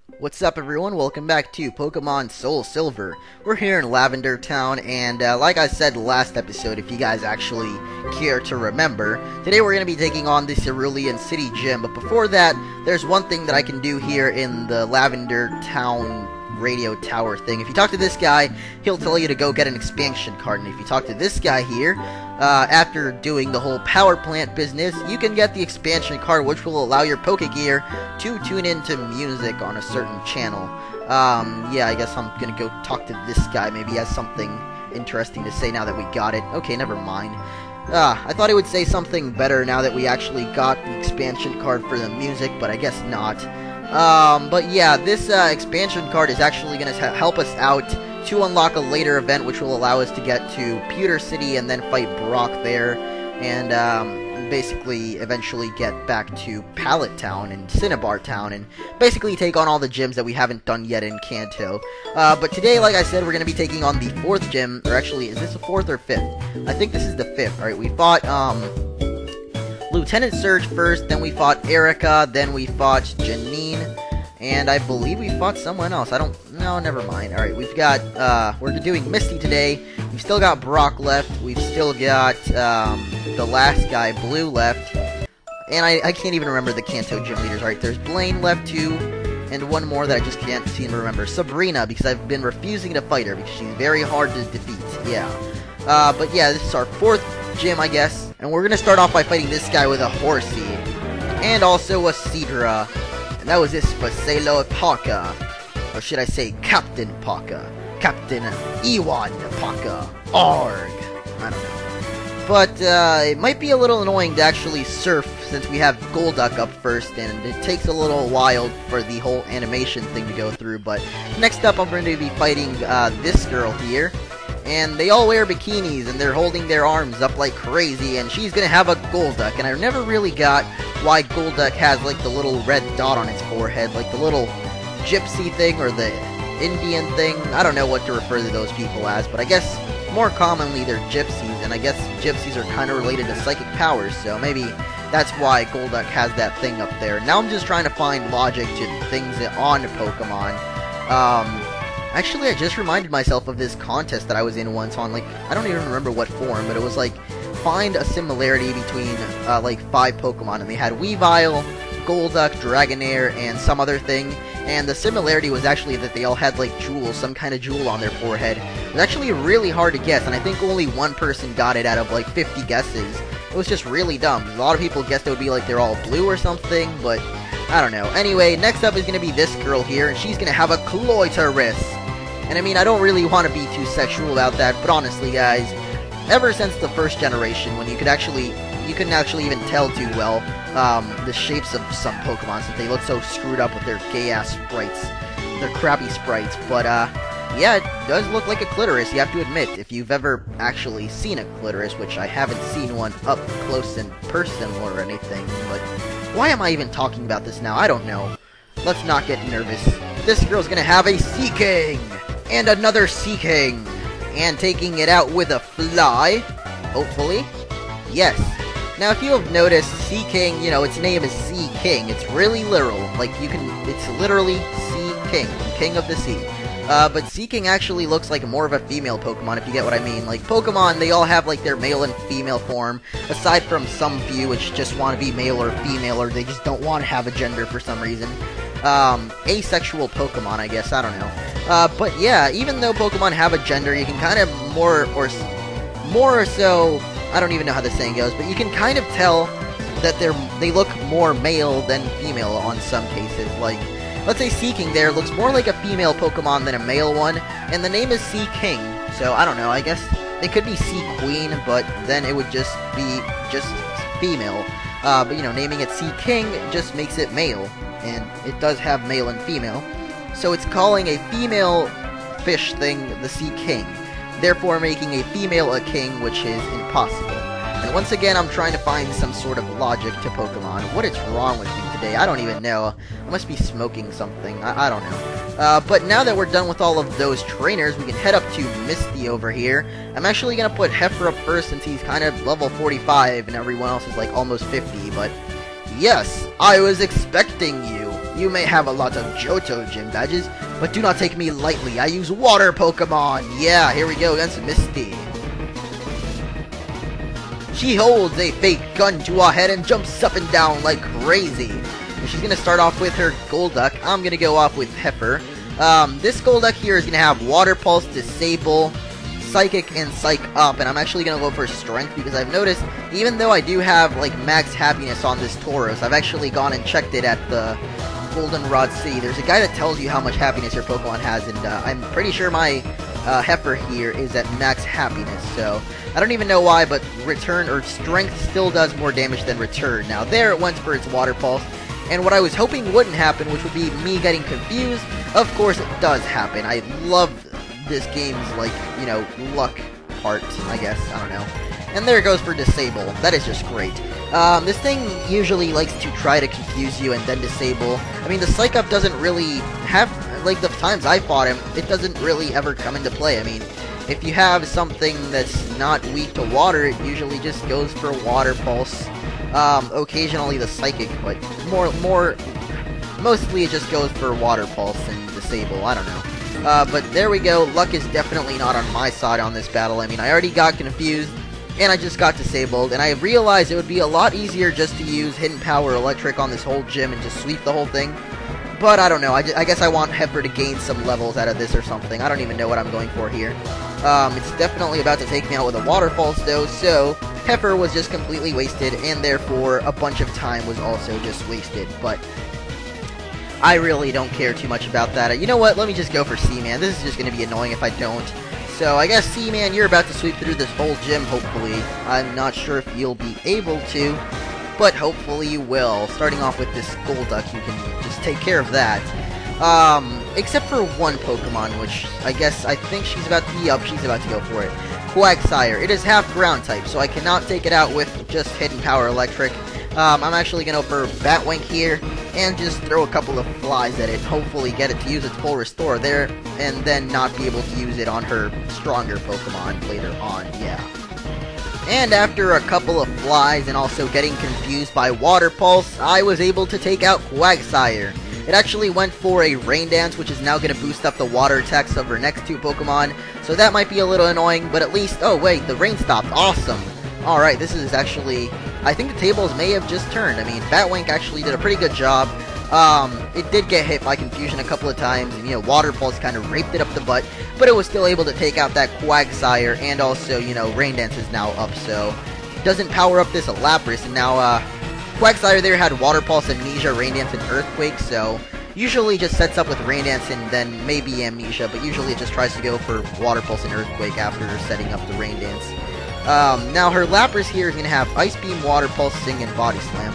What's up everyone, welcome back to Pokemon SoulSilver. We're here in Lavender Town, and like I said last episode, if you guys actually care to remember, today we're going to be taking on the Cerulean City Gym, but before that, there's one thing that I can do here in the Lavender Town radio tower thing. If you talk to this guy, he'll tell you to go get an expansion card, and if you talk to this guy here, after doing the whole power plant business, you can get the expansion card, which will allow your Pokegear to tune into music on a certain channel. Yeah, I guess I'm gonna go talk to this guy. Maybe he has something interesting to say now that we got it. Okay, never mind. I thought he would say something better now that we actually got the expansion card for the music, but I guess not. But yeah, this expansion card is actually gonna help us out to unlock a later event, which will allow us to get to Pewter City and then fight Brock there, and basically eventually get back to Pallet Town and Cinnabar Town, and basically take on all the gyms that we haven't done yet in Kanto. But today, like I said, we're going to be taking on the 4th gym, or actually, is this the 4th or 5th? I think this is the 5th. Alright, we fought, Lieutenant Surge first, then we fought Erica, then we fought Janine, and I believe we fought someone else. No, never mind. Alright, we've got, we're doing Misty today. We've still got Brock left. We've still got, the last guy, Blue, left. And I can't even remember the Kanto gym leaders. Alright, there's Blaine left too, and one more that I just can't seem to remember. Sabrina, because I've been refusing to fight her, because she's very hard to defeat. Yeah. But yeah, this is our 4th gym, I guess. And we're gonna start off by fighting this guy with a Horsey. And also a Seadra. And that was this Facelo Paka. Or should I say Captain Paka. Captain Ewan Paka. Arg. I don't know. But it might be a little annoying to actually surf since we have Golduck up first, and it takes a little while for the whole animation thing to go through. But next up, I'm going to be fighting this girl here. And they all wear bikinis, and they're holding their arms up like crazy, and she's gonna have a Golduck, and I never really got why Golduck has, like, the little red dot on its forehead, like the little gypsy thing, or the Indian thing. I don't know what to refer to those people as, but I guess more commonly they're gypsies, and I guess gypsies are kind of related to psychic powers, so maybe that's why Golduck has that thing up there. Now I'm just trying to find logic to things on Pokemon. Actually, I just reminded myself of this contest that I was in once on, like, I don't even remember what form, but it was like, find a similarity between, like, 5 Pokemon, and they had Weavile, Golduck, Dragonair, and some other thing, and the similarity was actually that they all had, like, jewels, some kind of jewel on their forehead. It was actually really hard to guess, and I think only one person got it out of, like, 50 guesses. It was just really dumb. A lot of people guessed it would be like they're all blue or something, but I don't know. Anyway, next up is going to be this girl here, and she's going to have a CLOYSTER. And I mean, I don't really want to be too sexual about that, but honestly, guys, ever since the first generation, when you couldn't actually even tell too well the shapes of some Pokemon, since they look so screwed up with their gay-ass sprites, their crappy sprites. But yeah, it does look like a clitoris, you have to admit, if you've ever actually seen a clitoris, which I haven't seen one up close in person or anything. But why am I even talking about this now? I don't know. Let's not get nervous. This girl's gonna have a Seaking! And another Seaking! And taking it out with a fly, hopefully. Yes. Now, if you have noticed, Seaking, you know, its name is Sea King. It's really literal. Like, it's literally Sea King, King of the Sea. But Seaking actually looks like more of a female Pokemon, if you get what I mean. Like, Pokemon, they all have, like, their male and female form, aside from some few which just want to be male or female, or they just don't want to have a gender for some reason. Asexual Pokemon, I guess, I don't know. But yeah, even though Pokemon have a gender, you can kind of more or so, I don't even know how the saying goes, but you can kind of tell that they look more male than female on some cases. Like, let's say Seaking there looks more like a female Pokemon than a male one, and the name is Seaking, so I don't know, I guess it could be Seaqueen, but then it would just be female. But you know, naming it Seaking just makes it male, and it does have male and female. So it's calling a female fish thing the Seaking, therefore making a female a king, which is impossible. And once again, I'm trying to find some sort of logic to Pokemon. What is wrong with me today? I don't even know. I must be smoking something. I don't know. But now that we're done with all of those trainers, we can head up to Misty over here. I'm actually going to put Heifer up first since he's kind of level 45 and everyone else is like almost 50, but yes, I was expecting you. You may have a lot of Johto gym badges, but do not take me lightly. I use water Pokemon. Yeah, here we go against Misty. She holds a fake gun to her head and jumps up and down like crazy. And she's going to start off with her Golduck. I'm going to go off with Heifer. This Golduck here is going to have Water Pulse, Disable, Psychic, and Psych Up. And I'm actually going to go for Strength because I've noticed, even though I do have like max happiness on this Tauros, I've actually gone and checked it at the Goldenrod City. There's a guy that tells you how much happiness your Pokemon has, and I'm pretty sure my Heifer here is at max happiness, so I don't even know why, but Return or Strength still does more damage than Return. Now there it went for its Water Pulse, and what I was hoping wouldn't happen, which would be me getting confused, of course it does happen. I love this game's, like, you know, luck part, I guess, I don't know. And there it goes for Disable. That is just great. This thing usually likes to try to confuse you and then disable. I mean, the Psych Up doesn't really have, like, the times I fought him, it doesn't really ever come into play. I mean, if you have something that's not weak to water, it usually just goes for Water Pulse. Occasionally the Psychic, but mostly it just goes for Water Pulse and Disable, I don't know. But there we go, luck is definitely not on my side on this battle. I mean, I already got confused, and I just got disabled, and I realized it would be a lot easier just to use Hidden Power Electric on this whole gym and just sweep the whole thing. But I don't know, I guess I want Heifer to gain some levels out of this or something. I don't even know what I'm going for here. It's definitely about to take me out with a Water Pulse though, so Heifer was just completely wasted, and therefore a bunch of time was also just wasted. But I really don't care too much about that. You know what, let me just go for Seaman. This is just going to be annoying if I don't. So I guess, Seaman, you're about to sweep through this whole gym, hopefully. I'm not sure if you'll be able to, but hopefully you will. Starting off with this Golduck, you can just take care of that. Except for one Pokemon, which I think she's about to be up. She's about to go for it. Quagsire. It is half ground type, so I cannot take it out with just Hidden Power Electric. I'm actually going to go for Batwing here, and just throw a couple of flies at it, hopefully get it to use its full restore there, and then not be able to use it on her stronger Pokemon later on, yeah. And after a couple of flies and also getting confused by Water Pulse, I was able to take out Quagsire. It actually went for a Rain Dance, which is now going to boost up the water attacks of her next two Pokemon, so that might be a little annoying, but at least, oh wait, the rain stopped, awesome. Alright, this is actually, I think the tables may have just turned. I mean, Batwink actually did a pretty good job. It did get hit by Confusion a couple of times, and, you know, Water Pulse kind of raped it up the butt, but it was still able to take out that Quagsire, and also, you know, Rain Dance is now up, so it doesn't power up this Lapras, and now, Quagsire there had Water Pulse, Amnesia, Rain Dance, and Earthquake, so usually just sets up with Rain Dance and then maybe Amnesia, but usually it just tries to go for Water Pulse and Earthquake after setting up the Rain Dance. Now her Lapras here is going to have Ice Beam, Water Pulse, Sing, and Body Slam.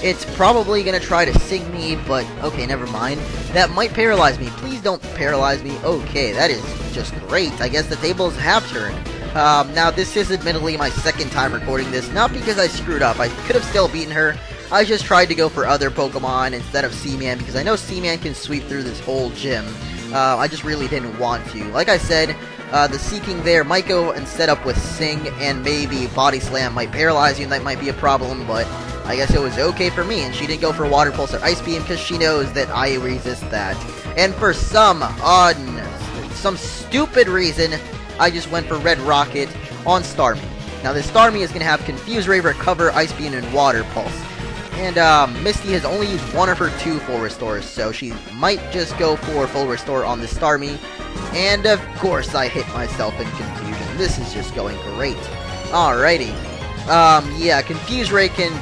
It's probably going to try to Sing me, but okay, never mind. That might paralyze me. Please don't paralyze me. Okay, that is just great. I guess the tables have turned. Now this is admittedly my second time recording this, not because I screwed up. I could have still beaten her. I just tried to go for other Pokemon instead of Seaman, because I know Seaman can sweep through this whole gym. I just really didn't want to. Like I said, the Seeking there might go and set up with Sing, and maybe Body Slam might paralyze you, and that might be a problem, but I guess it was okay for me, and she didn't go for Water Pulse or Ice Beam, because she knows that I resist that. And for some stupid reason, I just went for Red Rocket on Starmie. Now this Starmie is going to have Confuse Ray, Recover, Ice Beam, and Water Pulse. And Misty has only used one of her two full restores, so she might just go for full restore on the Starmie. And of course I hit myself in Confusion. This is just going great. Alrighty. Yeah, Confuse Ray can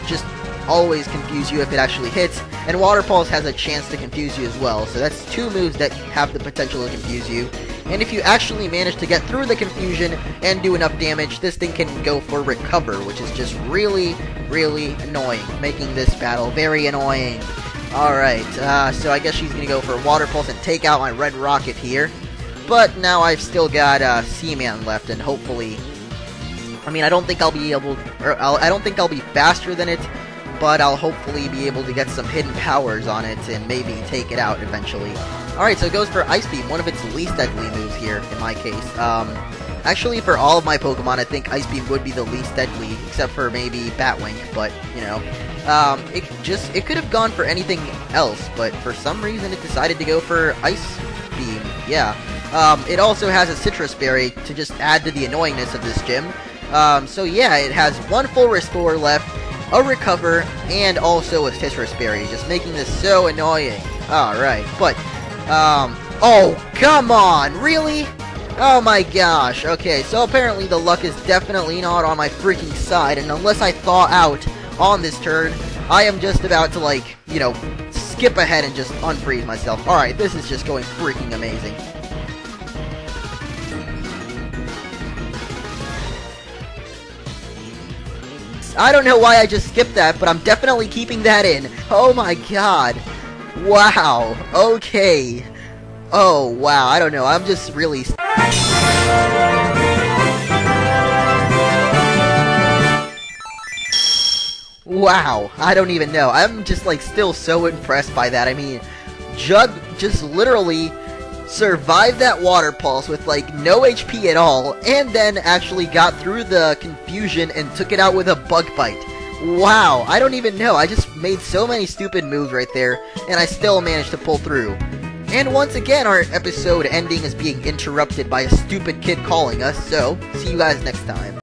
just always confuse you if it actually hits, and Water Pulse has a chance to confuse you as well, so that's two moves that have the potential to confuse you. And if you actually manage to get through the confusion and do enough damage, this thing can go for Recover, which is just really, really annoying, making this battle very annoying. Alright, so I guess she's going to go for Water Pulse and take out my Red Rocket here. But now I've still got Seaman left, and hopefully, I mean, I don't think I'll be able, I don't think I'll be faster than it, but I'll hopefully be able to get some hidden powers on it and maybe take it out eventually. Alright, so it goes for Ice Beam, one of its least deadly moves here, in my case. Actually, for all of my Pokemon, I think Ice Beam would be the least deadly, except for maybe Batwing, but, you know. It could have gone for anything else, but for some reason it decided to go for Ice Beam, yeah. It also has a Citrus Berry to just add to the annoyingness of this gym. So yeah, it has one full Restore left, a Recover, and also a Citrus Berry, just making this so annoying. Alright, but, oh, come on, really? Oh my gosh, okay, so apparently the luck is definitely not on my freaking side, and unless I thaw out on this turn, I am just about to, like, you know, skip ahead and just unfreeze myself. Alright, this is just going freaking amazing. I don't know why I just skipped that, but I'm definitely keeping that in. Oh my god. Wow. Okay. Oh, wow. I don't know. I'm just really... Wow. I don't even know. I'm just, like, still so impressed by that. I mean, Jug just literally survived that Water Pulse with, like, no HP at all, and then actually got through the confusion and took it out with a Bug Bite. Wow, I don't even know. I just made so many stupid moves right there, and I still managed to pull through. And once again, our episode ending is being interrupted by a stupid kid calling us, so see you guys next time.